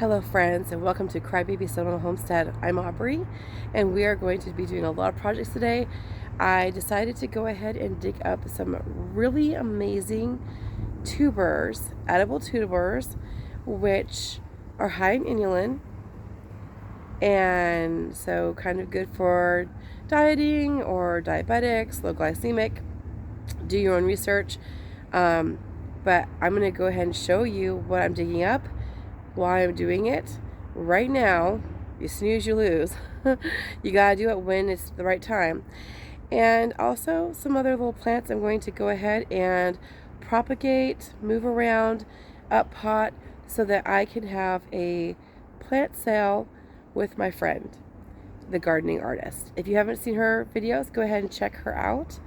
Hello friends, and welcome to Crybaby Seminole Homestead. I'm Aubrey and we are going to be doing a lot of projects today. I decided to go ahead and dig up some really amazing tubers, edible tubers, which are high in inulin and so kind of good for dieting or diabetics, low glycemic. Do your own research, but I'm going to go ahead and show you what I'm digging up, why I'm doing it right now. You snooze, you lose. You gotta do it when it's the right time. And also some other little plants I'm going to go ahead and propagate, move around, up pot, so that I can have a plant sale with my friend, the gardening artist. If you haven't seen her videos, go ahead and check her out.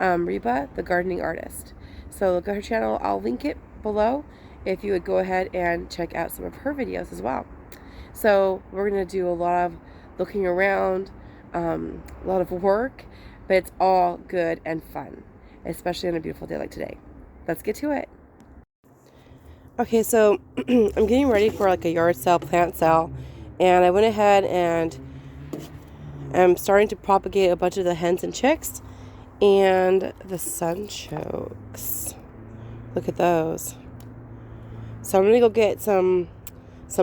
Reba, the gardening artist. So look at her channel. I'll link it below if you would go ahead and check out some of her videos as well. So we're going to do a lot of looking around, a lot of work, but it's all good and fun, especially on a beautiful day like today. Let's get to it. Okay, so I'm getting ready for like a yard sale, plant sale, and I went ahead and I'm starting to propagate a bunch of the hens and chicks and the sunchokes. Look at those. So I'm going to go get some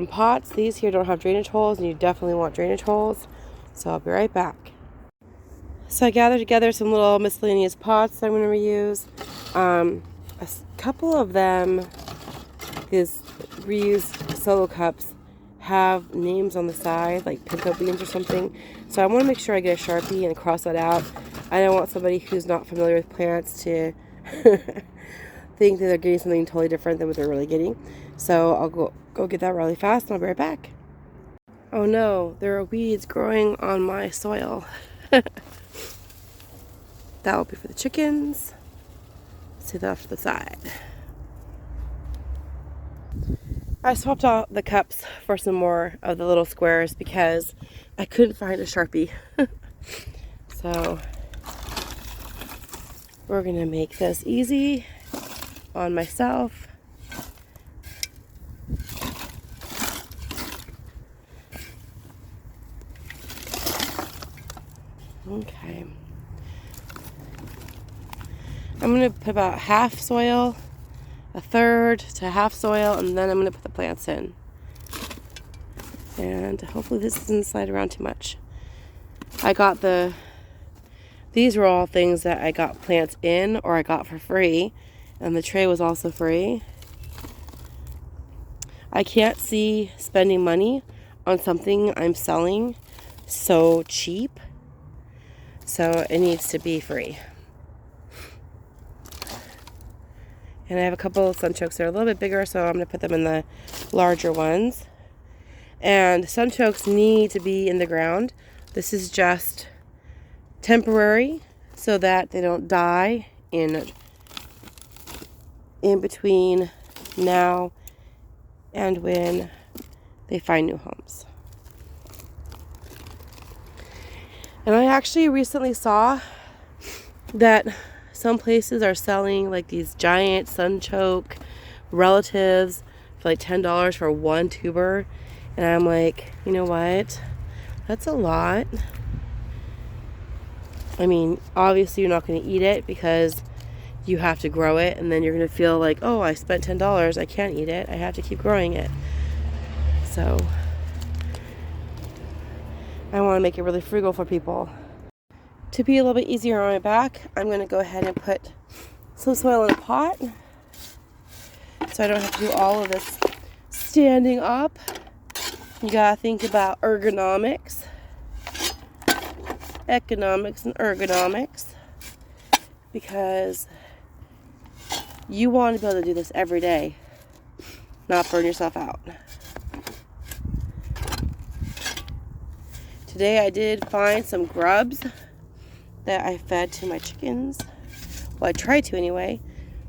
pots. These here don't have drainage holes, and you definitely want drainage holes. So I'll be right back. So I gathered together some little miscellaneous pots that I'm going to reuse. A couple of them, these reused solo cups, have names on the side, like pinto beans or something. So I want to make sure I get a Sharpie and cross that out. I don't want somebody who's not familiar with plants to think that they're getting something totally different than what they're really getting. So I'll go get that really fast and I'll be right back. Oh no, there are weeds growing on my soil. That will be for the chickens. See that off to the side. I swapped out the cups for some more of the little squares because I couldn't find a Sharpie. So we're gonna make this easy on myself. Okay. I'm going to put about half soil, a third to half soil, and then I'm going to put the plants in. And hopefully this doesn't slide around too much. These were all things that I got plants in or I got for free. And the tray was also free. I can't see spending money on something I'm selling so cheap. So it needs to be free. And I have a couple of sunchokes that are a little bit bigger, so I'm going to put them in the larger ones. And sunchokes need to be in the ground. This is just temporary so that they don't die in between now and when they find new homes. And I actually recently saw that some places are selling like these giant sunchoke relatives for like $10 for one tuber. And I'm like, you know what? That's a lot. I mean, obviously you're not going to eat it because you have to grow it, and then you're going to feel like, oh, I spent $10. I can't eat it. I have to keep growing it. So I want to make it really frugal for people. To be a little bit easier on my back, I'm going to go ahead and put some soil in a pot so I don't have to do all of this standing up. You got to think about ergonomics. Economics and ergonomics. Because you want to be able to do this every day, not burn yourself out. Today I did find some grubs that I fed to my chickens. Well, I tried to anyway,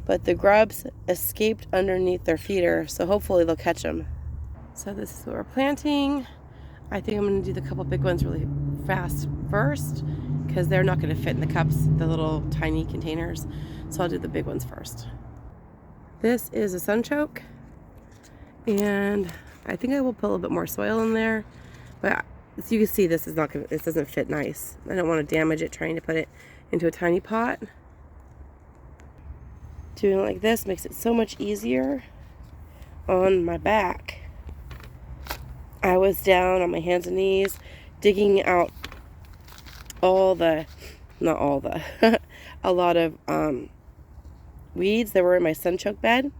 but the grubs escaped underneath their feeder, so hopefully they'll catch them. So this is what we're planting. I think I'm going to do the couple big ones really fast first because they're not going to fit in the cups, the little tiny containers. So I'll do the big ones first. This is a sunchoke, and I think I will put a little bit more soil in there, but as you can see, this doesn't fit nice. I don't want to damage it trying to put it into a tiny pot. Doing it like this makes it so much easier on my back. I was down on my hands and knees digging out not all the, a lot of weeds that were in my sunchoke bed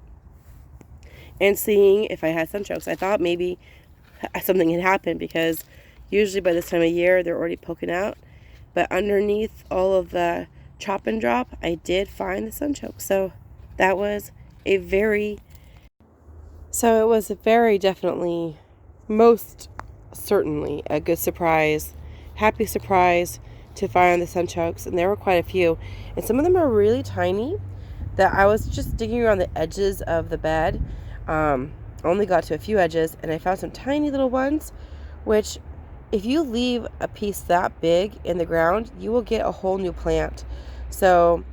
and seeing if I had sunchokes. I thought maybe something had happened because usually by this time of year they're already poking out. But underneath all of the chop and drop, I did find the sunchoke. So that was it was very definitely, most certainly a good surprise, happy surprise to find the sunchokes, and there were quite a few, and some of them are really tiny that I was just digging around the edges of the bed. Only got to a few edges, and I found some tiny little ones, which if you leave a piece that big in the ground, you will get a whole new plant. So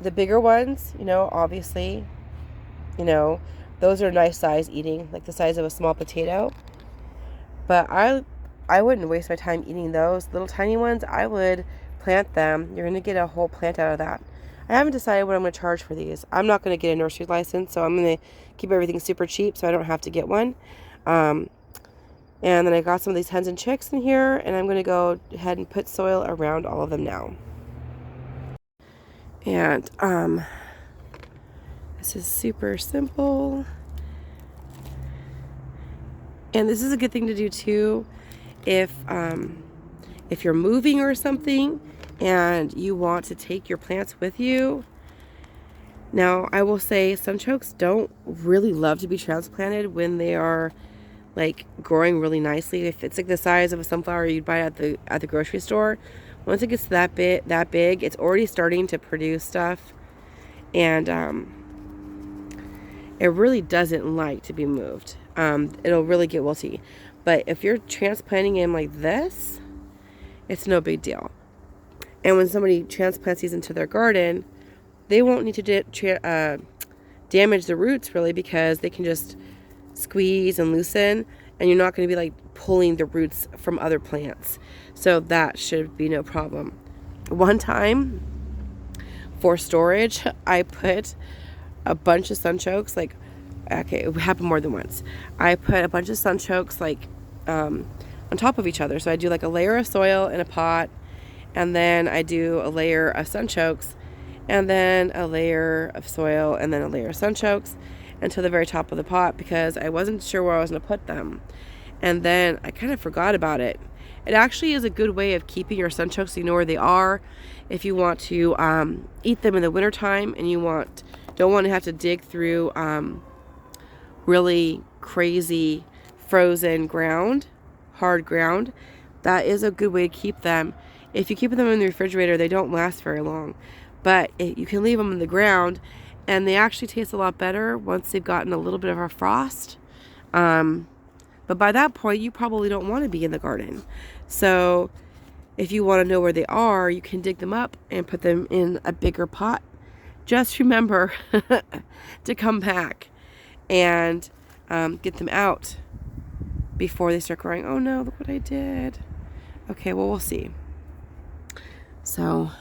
the bigger ones, obviously, those are nice size eating, like the size of a small potato. But I wouldn't waste my time eating those. Little tiny ones, I would plant them. You're going to get a whole plant out of that. I haven't decided what I'm going to charge for these. I'm not going to get a nursery license, so I'm going to keep everything super cheap so I don't have to get one. And then I got some of these hens and chicks in here, and I'm going to go ahead and put soil around all of them now. And this is super simple. And this is a good thing to do too if you're moving or something and you want to take your plants with you. Now, I will say sunchokes don't really love to be transplanted when they are like growing really nicely. If it's like the size of a sunflower you'd buy at the grocery store, once it gets that big, it's already starting to produce stuff, and it really doesn't like to be moved. It'll really get wilty. But if you're transplanting them like this, it's no big deal. And when somebody transplants these into their garden, they won't need to damage the roots really, because they can just squeeze and loosen, and you're not going to be like pulling the roots from other plants. So that should be no problem. One time for storage, I put a bunch of sunchokes, it happened more than once. I put a bunch of sunchokes on top of each other. So I do like a layer of soil in a pot, and then I do a layer of sunchokes, and then a layer of soil, and then a layer of sunchokes until the very top of the pot, because I wasn't sure where I was going to put them. And then I kind of forgot about it. It actually is a good way of keeping your sunchokes so you know where they are. If you want to eat them in the wintertime and you don't want to have to dig through really crazy frozen ground, hard ground, that is a good way to keep them. If you keep them in the refrigerator, they don't last very long. But you can leave them in the ground, and they actually taste a lot better once they've gotten a little bit of a frost. But by that point, you probably don't want to be in the garden. So if you want to know where they are, you can dig them up and put them in a bigger pot. Just remember to come back and get them out before they start growing. Oh no, look what I did. Okay, well, we'll see. So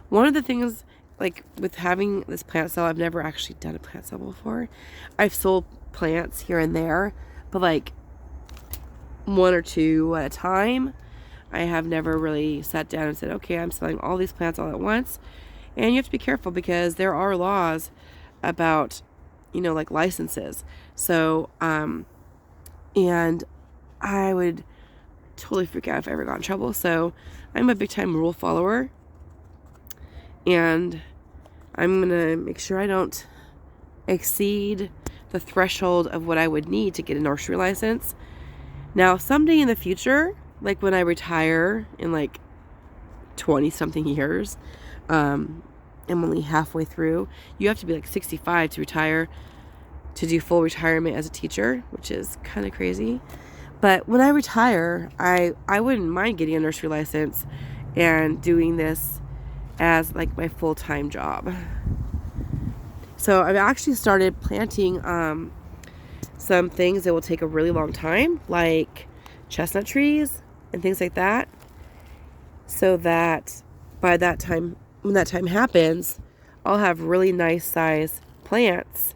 one of the things, like with having this plant sale, I've never actually done a plant sale before. I've sold plants here and there, but like one or two at a time. I have never really sat down and said, okay, I'm selling all these plants all at once. And you have to be careful because there are laws about, like licenses. So, and I would totally freak out if I ever got in trouble. So I'm a big time rule follower, and I'm going to make sure I don't exceed the threshold of what I would need to get a nursery license. Now, someday in the future, like when I retire in like 20 something years, I'm only halfway through. You have to be like 65 to retire, to do full retirement as a teacher, which is kind of crazy. But when I retire, I wouldn't mind getting a nursery license and doing this as like my full-time job. So I've actually started planting some things that will take a really long time, like chestnut trees and things like that, so that by that time, when that time happens, I'll have really nice size plants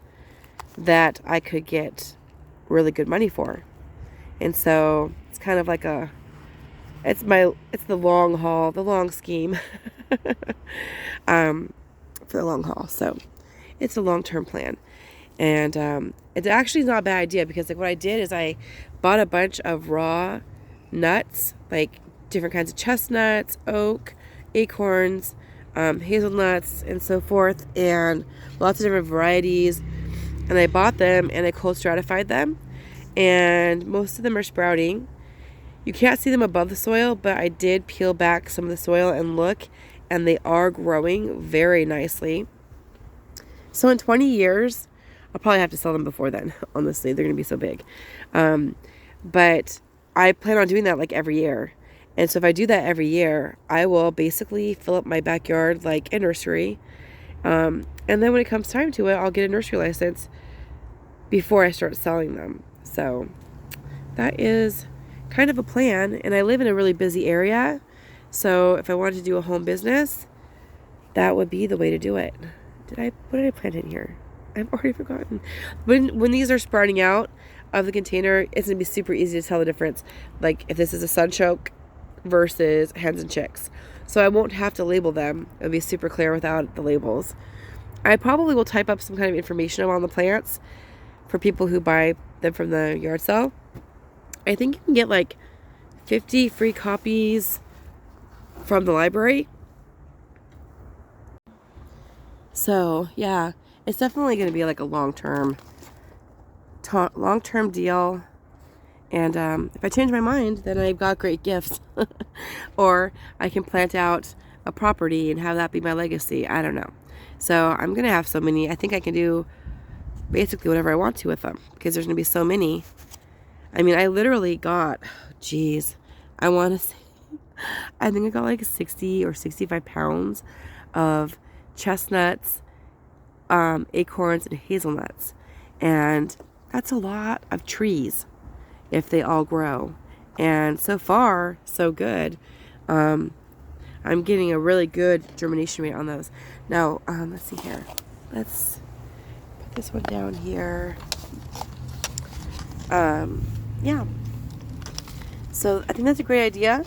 that I could get really good money for. And so it's kind of like it's the long haul, the long scheme, for the long haul. So it's a long-term plan. And it actually is not a bad idea, because like what I did is I bought a bunch of raw nuts, like different kinds of chestnuts, oak, acorns, hazelnuts, and so forth, and lots of different varieties. And I bought them and I cold stratified them, and most of them are sprouting. You can't see them above the soil, but I did peel back some of the soil and look, and they are growing very nicely. So in 20 years, I'll probably have to sell them before then. Honestly, they're going to be so big. But I plan on doing that like every year. And so if I do that every year, I will basically fill up my backyard like a nursery. And then when it comes time to it, I'll get a nursery license before I start selling them. So that is kind of a plan. And I live in a really busy area. So if I wanted to do a home business, that would be the way to do it. What did I plant in here? I've already forgotten. When these are sprouting out of the container, it's going to be super easy to tell the difference. Like if this is a sunchoke versus Hens and Chicks. So I won't have to label them. It'll be super clear without the labels. I probably will type up some kind of information on the plants for people who buy them from the yard sale. I think you can get like 50 free copies from the library. So yeah, it's definitely going to be like a long-term deal. And if I change my mind, then I've got great gifts. Or I can plant out a property and have that be my legacy. I don't know. So I'm going to have so many. I think I can do basically whatever I want to with them, because there's going to be so many. I mean, I literally got, I want to say, I think I got like 60 or 65 pounds of chestnuts, acorns, and hazelnuts. And that's a lot of trees if they all grow. And so far, so good. I'm getting a really good germination rate on those. Now, let's see here. Let's put this one down here. Yeah. So I think that's a great idea.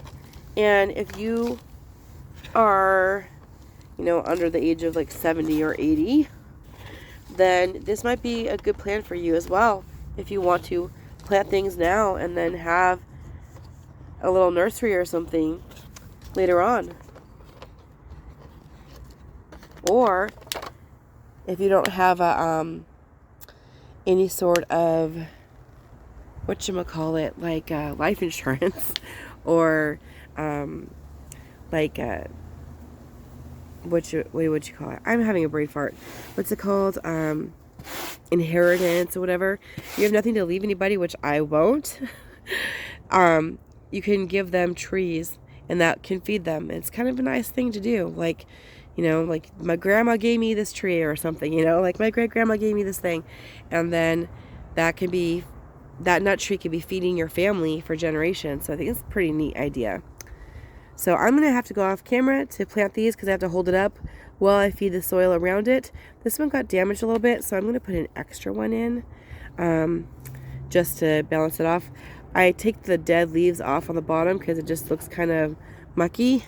And if you are, under the age of like 70 or 80, then this might be a good plan for you as well. If you want to plant things now and then have a little nursery or something later on. Or if you don't have any sort of like life insurance, or like what would you call it? I'm having a brain fart. What's it called? Inheritance or whatever. You have nothing to leave anybody, which I won't. You can give them trees, and that can feed them. It's kind of a nice thing to do. Like, like my grandma gave me this tree or something, like my great grandma gave me this thing. And then that nut tree can be feeding your family for generations. So I think it's a pretty neat idea. So I'm going to have to go off camera to plant these, because I have to hold it up while I feed the soil around it. This one got damaged a little bit, so I'm going to put an extra one in just to balance it off. I take the dead leaves off on the bottom because it just looks kind of mucky,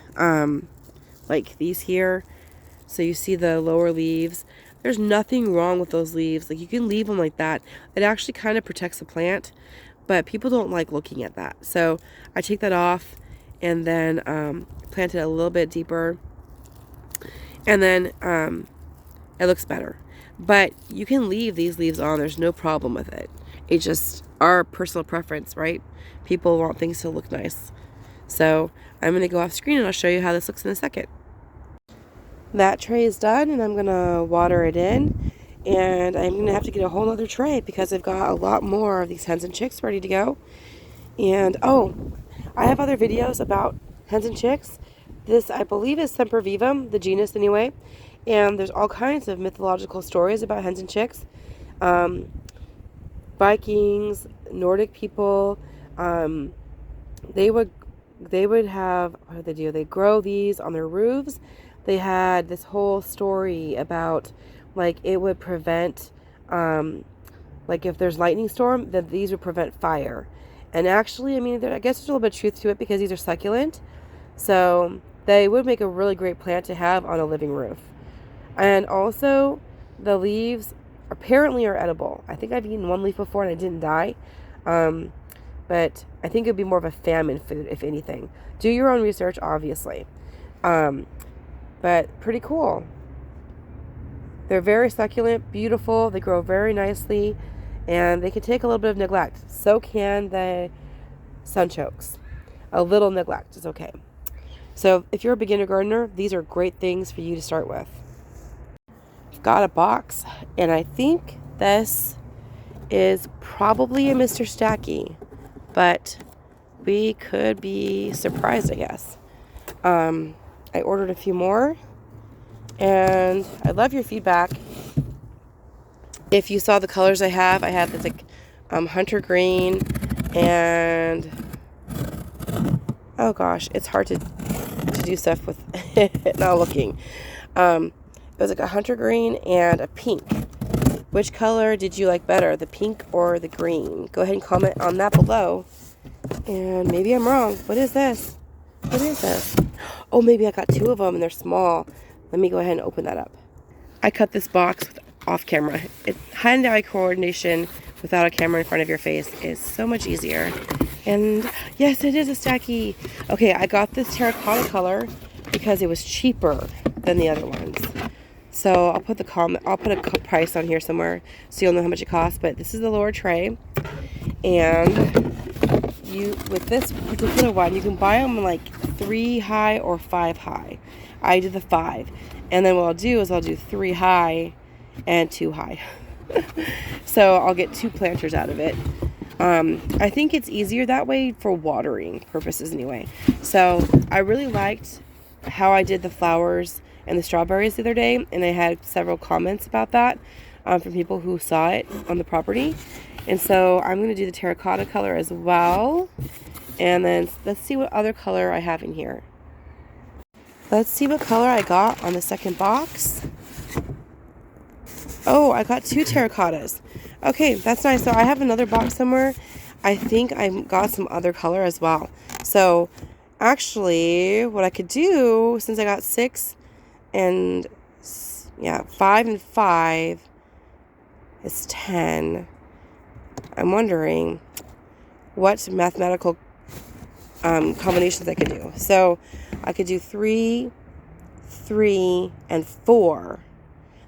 like these here. So you see the lower leaves. There's nothing wrong with those leaves. Like, you can leave them like that. It actually kind of protects the plant, but people don't like looking at that. So I take that off and then plant it a little bit deeper, and then it looks better. But you can leave these leaves on. There's no problem with it. It's just our personal preference, right? People want things to look nice. So I'm going to go off screen and I'll show you how this looks in a second. That tray is done, and I'm going to water it in. And I'm going to have to get a whole other tray because I've got a lot more of these Hens and Chicks ready to go. And, I have other videos about Hens and Chicks. This, I believe, is Sempervivum, the genus anyway. And there's all kinds of mythological stories about Hens and Chicks. Vikings, Nordic people, they would have, what did they do? They grow these on their roofs. They had this whole story about like it would prevent, like if there's lightning storm, that these would prevent fire. And actually, I mean, I guess there's a little bit of truth to it because these are succulent. So they would make a really great plant to have on a living roof. And also, the leaves apparently are edible. I think I've eaten one leaf before and I didn't die. But I think it would be more of a famine food, if anything. Do your own research, obviously. But pretty cool. They're very succulent, beautiful. They grow very nicely. And they can take a little bit of neglect. So can the sunchokes. A little neglect is okay. So if you're a beginner gardener, these are great things for you to start with. I've got a box, and I think this is probably a Mr. Stacky, but we could be surprised, I guess. I ordered a few more, and I love your feedback. If you saw the colors I have this like hunter green, and oh gosh, it's hard to do stuff with not looking. It was like a hunter green and a pink. Which color did you like better, the pink or the green? Go ahead and comment on that below. And maybe I'm wrong. What is this? What is this? Oh, maybe I got two of them and they're small. Let me go ahead and open that up. I cut this box off camera. Hand-eye coordination without a camera in front of your face is so much easier. And yes, it is a Stacky. Okay, I got this terracotta color because it was cheaper than the other ones. So I'll put a price on here somewhere so you'll know how much it costs. But this is the lower tray, and with this particular one, you can buy them like 3 high or 5 high. I did the 5, and then what I'll do is I'll do 3 high and 2 high. So I'll get 2 planters out of it. I think it's easier that way for watering purposes anyway. So I really liked how I did the flowers and the strawberries the other day, and I had several comments about that from people who saw it on the property. And so I'm going to do the terracotta color as well. And then let's see what other color I have in here. Let's see what color I got on the second box. Oh, I got 2 terracottas. Okay, that's nice. So I have another box somewhere. I think I got some other color as well. So actually, what I could do, since I got 6 and 5 and 5 is 10. I'm wondering what mathematical combinations I could do. So I could do 3, 3, and 4.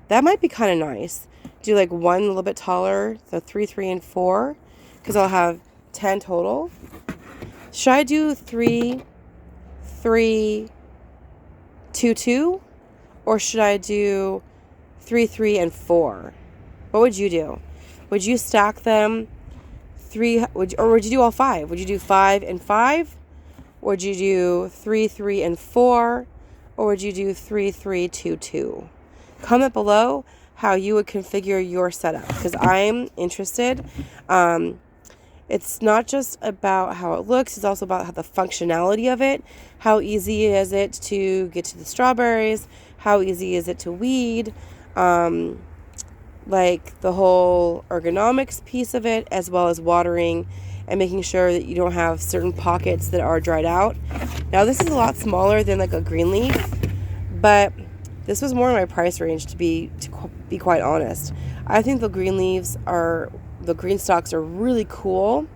That might be kind of nice. Do like one a little bit taller, so 3, 3, and 4, because I'll have 10 total. Should I do 3, 3, 2, 2? Or should I do 3, 3, and 4? What would you do? Would you stack them 3, or would you do all 5? Would you do 5 and 5? Or would you do 3, 3, and 4? Or would you do 3, 3, 2, 2? Comment below how you would configure your setup, because I'm interested. It's not just about how it looks, it's also about how the functionality of it. How easy is it to get to the strawberries? How easy is it to weed? Like the whole ergonomics piece of it, as well as watering and making sure that you don't have certain pockets that are dried out. Now this is a lot smaller than like a green leaf, but this was more in my price range to be quite honest. I think the green stalks are really cool,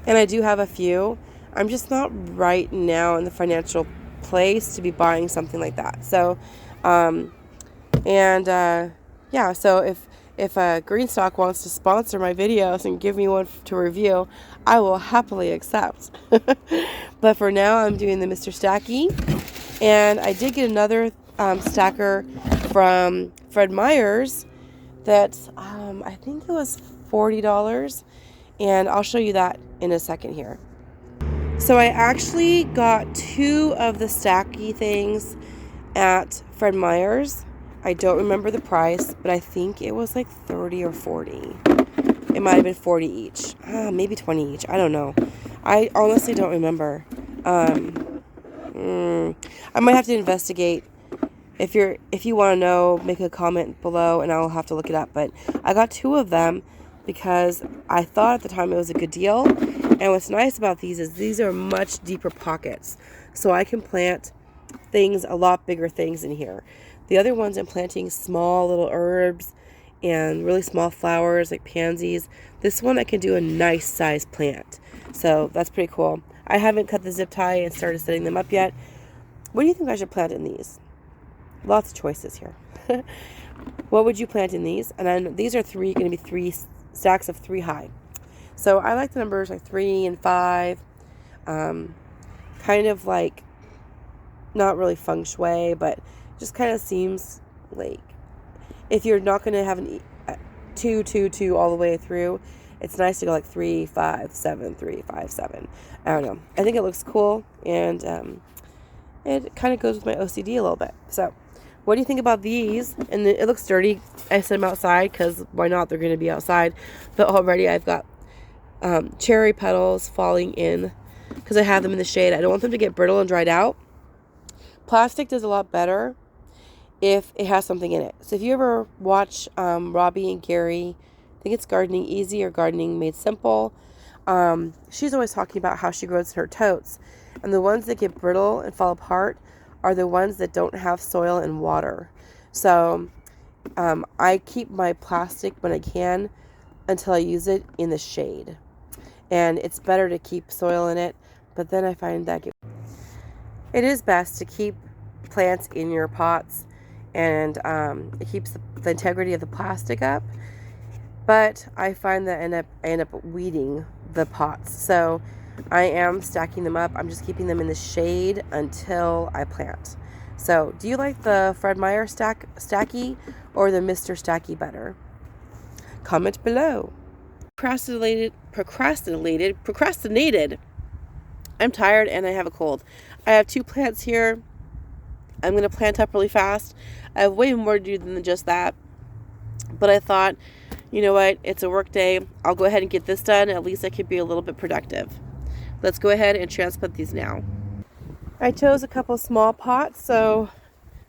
and I do have a few. I'm just not right now in the financial place to be buying something like that. So, so if a green stalk wants to sponsor my videos and give me one to review, I will happily accept. But for now, I'm doing the Mr. Stacky, and I did get another stacker from Fred Meyer's that I think it was $40, and I'll show you that in a second here. So I actually got 2 of the stacky things at Fred Meyer's. I don't remember the price, but I think it was like $30 or $40. It might have been 40 each. Maybe 20 each. I don't know. I honestly don't remember. I might have to investigate. If you want to know, make a comment below and I'll have to look it up. But I got 2 of them because I thought at the time it was a good deal. And what's nice about these is these are much deeper pockets. So I can plant things, a lot bigger things in here. The other ones I'm planting small little herbs and really small flowers like pansies. This one I can do a nice size plant. So that's pretty cool. I haven't cut the zip tie and started setting them up yet. What do you think I should plant in these? Lots of choices here. What would you plant in these? And then these are going to be 3 stacks of 3 high. So I like the numbers like 3 and 5. Kind of like, not really feng shui, but just kind of seems like if you're not going to have an 2, 2, 2 all the way through, it's nice to go like 3, 5, 7, 3, 5, 7. I don't know. I think it looks cool, and it kind of goes with my OCD a little bit. So what do you think about these? And it looks dirty. I set them outside because why not? They're going to be outside. But already I've got cherry petals falling in because I have them in the shade. I don't want them to get brittle and dried out. Plastic does a lot better if it has something in it. So if you ever watch Robbie and Gary, I think it's Gardening Easy or Gardening Made Simple, she's always talking about how she grows her totes. And the ones that get brittle and fall apart are the ones that don't have soil and water. So I keep my plastic when I can until I use it in the shade. And it's better to keep soil in it, but then I find that it is best to keep plants in your pots, and it keeps the integrity of the plastic up. But I find that I end up weeding the pots. So I am stacking them up. I'm just keeping them in the shade until I plant. So do you like the Fred Meyer Stacky or the Mr. Stacky better? Comment below. Procrastinated. I'm tired and I have a cold. I have 2 plants here. I'm going to plant up really fast. I have way more to do than just that. But I thought, you know what? It's a work day. I'll go ahead and get this done. At least I could be a little bit productive. Let's go ahead and transplant these now. I chose a couple small pots, so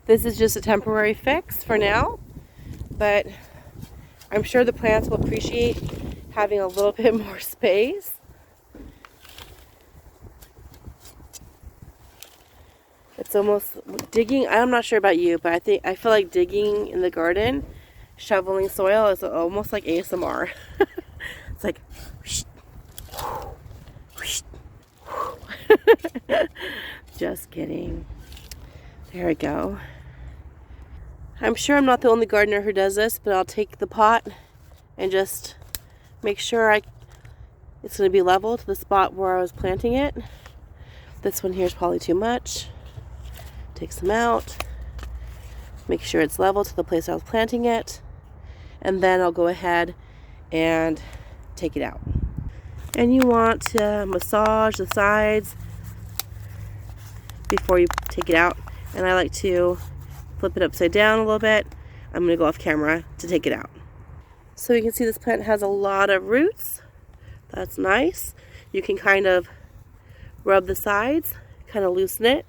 this is just a temporary fix for now. But I'm sure the plants will appreciate having a little bit more space. It's almost digging. I'm not sure about you, but I feel like digging in the garden, shoveling soil is almost like ASMR. It's like whoosh, whoosh, whoosh. Just kidding. There we go. I'm sure I'm not the only gardener who does this, but I'll take the pot and just make sure it's going to be level to the spot where I was planting it. This one here is probably too much. Take some out, make sure it's level to the place I was planting it, and then I'll go ahead and take it out. And you want to massage the sides before you take it out, and I like to flip it upside down a little bit. I'm going to go off camera to take it out. So you can see this plant has a lot of roots. That's nice. You can kind of rub the sides, kind of loosen it.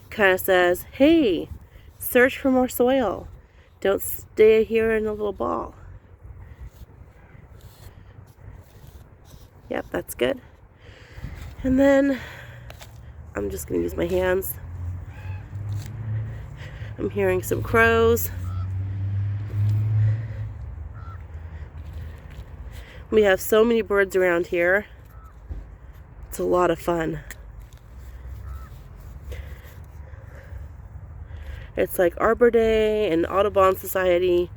Kind of says, hey, search for more soil. Don't stay here in a little ball. Yep, that's good. And then I'm just going to use my hands. I'm hearing some crows. We have so many birds around here. It's a lot of fun. It's like Arbor Day and Audubon Society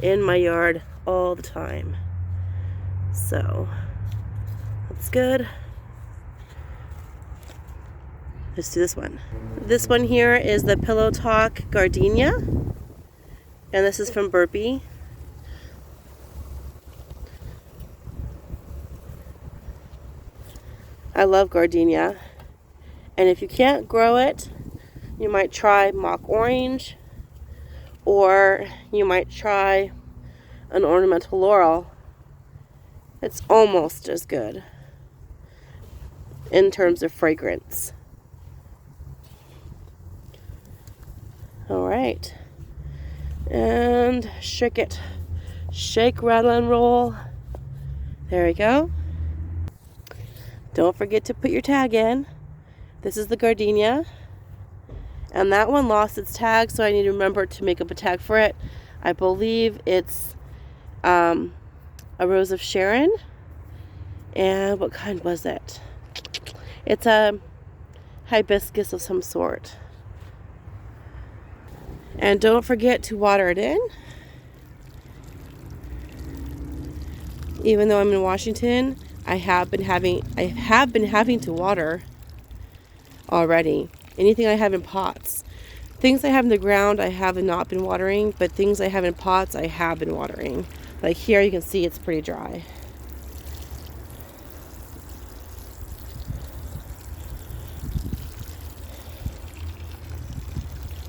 in my yard all the time. So, that's good. Let's do this one. This one here is the Pillow Talk Gardenia. And this is from Burpee. I love gardenia. And if you can't grow it, you might try mock orange, or you might try an ornamental laurel, it's almost as good in terms of fragrance. All right, and shake it. Shake, rattle, and roll. There we go. Don't forget to put your tag in. This is the gardenia. And that one lost its tag, so I need to remember to make up a tag for it. I believe it's a Rose of Sharon. And what kind was it? It's a hibiscus of some sort. And don't forget to water it in. Even though I'm in Washington, I have been having to water already. Anything I have in pots. Things I have in the ground I have not been watering, but things I have in pots I have been watering. Like here you can see it's pretty dry.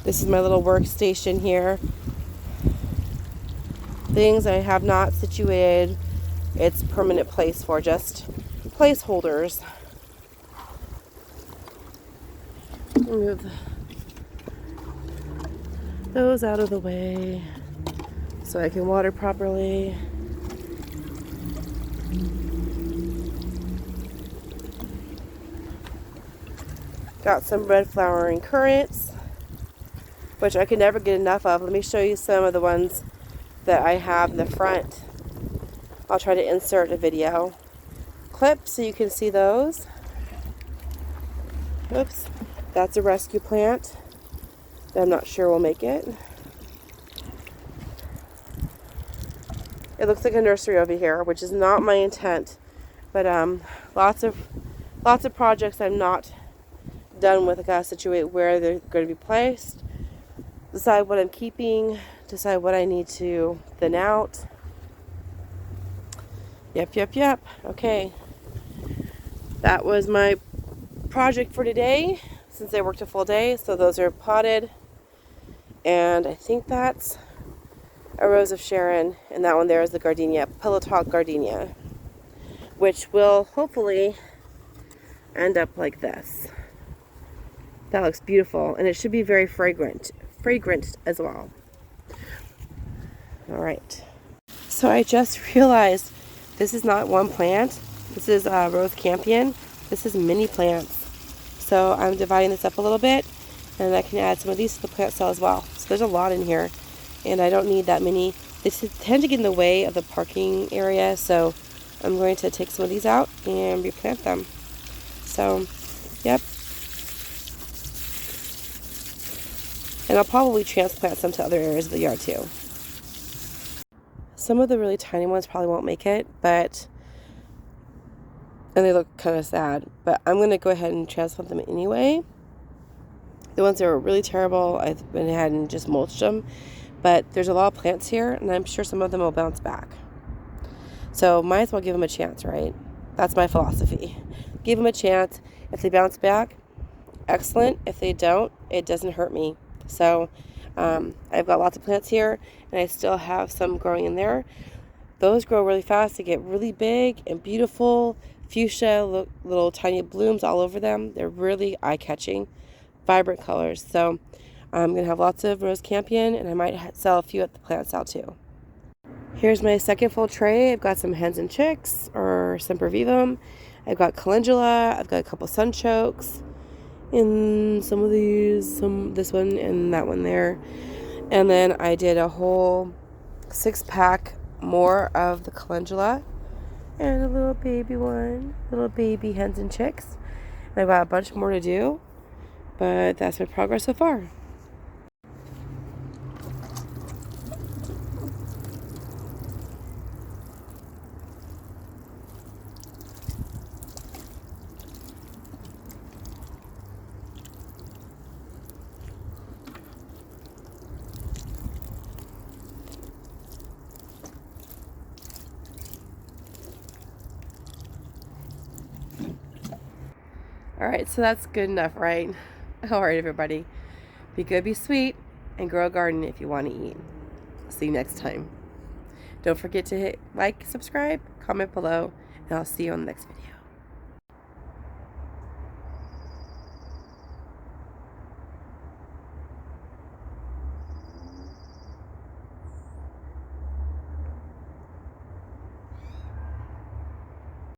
This is my little workstation here. Things I have not situated its permanent place for, just placeholders. Move those out of the way so I can water properly. Got some red flowering currants, which I can never get enough of. Let me show you some of the ones that I have in the front. I'll try to insert a video clip so you can see those. Oops, that's a rescue plant that I'm not sure will make it. It looks like a nursery over here, which is not my intent, but lots of projects I'm not done with. I gotta situate where they're going to be placed, decide what I'm keeping, decide what I need to thin out. Yep. Okay. That was my project for today, since I worked a full day. So those are potted. And I think that's a Rose of Sharon. And that one there is the gardenia, Pillow Talk gardenia, which will hopefully end up like this. That looks beautiful. And it should be very fragrant as well. All right. So I just realized this is not one plant. This is Rose Campion. This is mini plants. So I'm dividing this up a little bit, and I can add some of these to the plant cell as well. So there's a lot in here, and I don't need that many. They tend to get in the way of the parking area, so I'm going to take some of these out and replant them. So, yep. And I'll probably transplant some to other areas of the yard too. Some of the really tiny ones probably won't make it, and they look kind of sad, but I'm going to go ahead and transplant them anyway. The ones that were really terrible, I've been ahead and just mulched them, but there's a lot of plants here, and I'm sure some of them will bounce back. So might as well give them a chance, right? That's my philosophy. Give them a chance. If they bounce back, excellent. If they don't, it doesn't hurt me. So I've got lots of plants here, and I still have some growing in there. Those grow really fast. They get really big and beautiful. Fuchsia, little tiny blooms all over them. They're really eye-catching, vibrant colors. So I'm going to have lots of Rose Campion, and I might sell a few at the plant sale too. Here's my second full tray. I've got some Hens and Chicks, or Sempervivum. I've got calendula. I've got a couple sunchokes. In some of these, this one and that one there. And then I did a whole 6-pack more of the calendula and a little baby one, little baby Hens and Chicks. And I've got a bunch more to do, but that's my progress so far. All right, so that's good enough, right? All right, everybody. Be good, be sweet, and grow a garden if you want to eat. See you next time. Don't forget to hit like, subscribe, comment below, and I'll see you on the next video.